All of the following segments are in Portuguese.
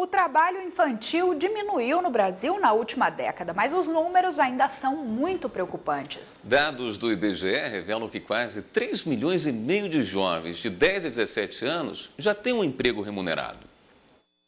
O trabalho infantil diminuiu no Brasil na última década, mas os números ainda são muito preocupantes. Dados do IBGE revelam que quase 3,5 milhões de jovens de 10 a 17 anos já têm um emprego remunerado.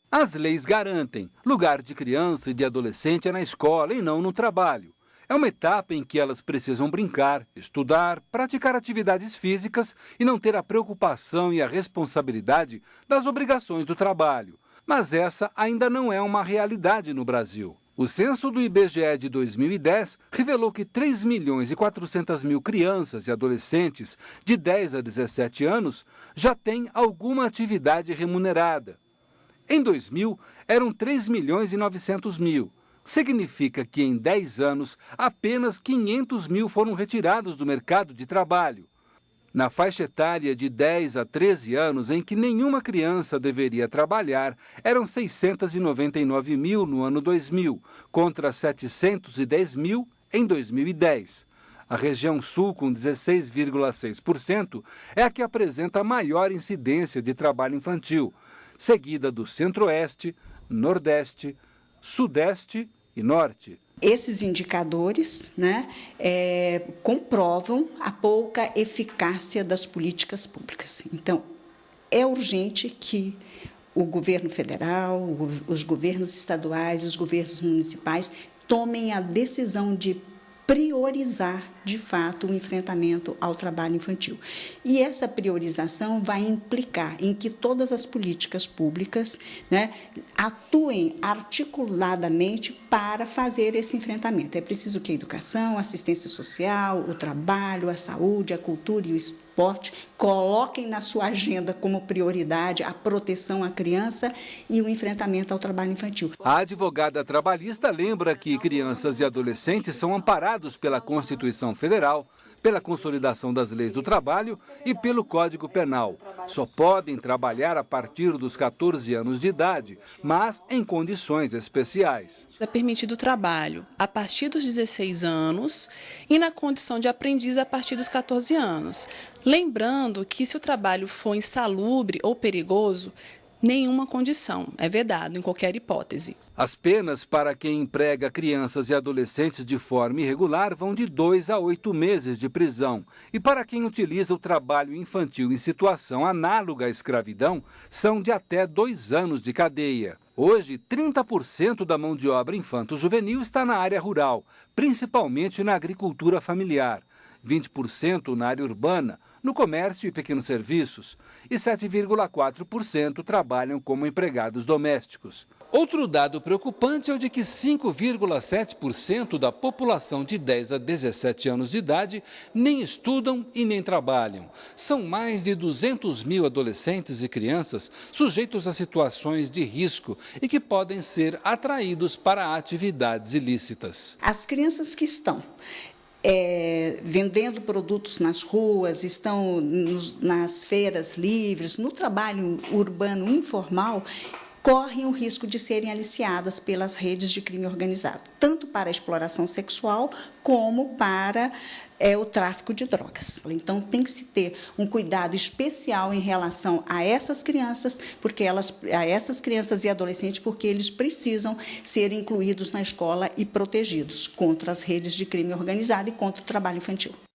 As leis garantem lugar de criança e de adolescente é na escola e não no trabalho. É uma etapa em que elas precisam brincar, estudar, praticar atividades físicas e não ter a preocupação e a responsabilidade das obrigações do trabalho. Mas essa ainda não é uma realidade no Brasil. O censo do IBGE de 2010 revelou que 3 milhões e 400 mil crianças e adolescentes de 10 a 17 anos já têm alguma atividade remunerada. Em 2000, eram 3 milhões e 900 mil. Significa que em 10 anos, apenas 500 mil foram retirados do mercado de trabalho. Na faixa etária de 10 a 13 anos, em que nenhuma criança deveria trabalhar, eram 699 mil no ano 2000, contra 710 mil em 2010. A região sul, com 16,6%, é a que apresenta a maior incidência de trabalho infantil, seguida do Centro-Oeste, Nordeste, Sudeste e Norte. Esses indicadores, comprovam a pouca eficácia das políticas públicas. Então, é urgente que o governo federal, os governos estaduais, os governos municipais tomem a decisão de priorizar, de fato, o enfrentamento ao trabalho infantil. E essa priorização vai implicar em que todas as políticas públicas atuem articuladamente para fazer esse enfrentamento. É preciso que a educação, a assistência social, o trabalho, a saúde, a cultura e o esporte coloquem na sua agenda como prioridade a proteção à criança e o enfrentamento ao trabalho infantil. A advogada trabalhista lembra que crianças e adolescentes são amparados pela Constituição Federal, pela consolidação das leis do trabalho e pelo Código Penal. Só podem trabalhar a partir dos 14 anos de idade, mas em condições especiais. É permitido o trabalho a partir dos 16 anos e na condição de aprendiz a partir dos 14 anos. Lembrando que se o trabalho for insalubre ou perigoso, nenhuma condição é vedado em qualquer hipótese. As penas para quem emprega crianças e adolescentes de forma irregular vão de 2 a 8 meses de prisão. E para quem utiliza o trabalho infantil em situação análoga à escravidão, são de até 2 anos de cadeia. Hoje, 30% da mão de obra infanto-juvenil está na área rural, principalmente na agricultura familiar. 20% na área urbana, no comércio e pequenos serviços, e 7,4% trabalham como empregados domésticos. Outro dado preocupante é o de que 5,7% da população de 10 a 17 anos de idade nem estudam e nem trabalham. São mais de 200 mil adolescentes e crianças sujeitos a situações de risco e que podem ser atraídos para atividades ilícitas. As crianças que estão vendendo produtos nas ruas, estão nas feiras livres, no trabalho urbano informal, correm o risco de serem aliciadas pelas redes de crime organizado, tanto para a exploração sexual como para o tráfico de drogas. Então, tem que se ter um cuidado especial em relação a essas crianças, a essas crianças e adolescentes, porque eles precisam ser incluídos na escola e protegidos contra as redes de crime organizado e contra o trabalho infantil.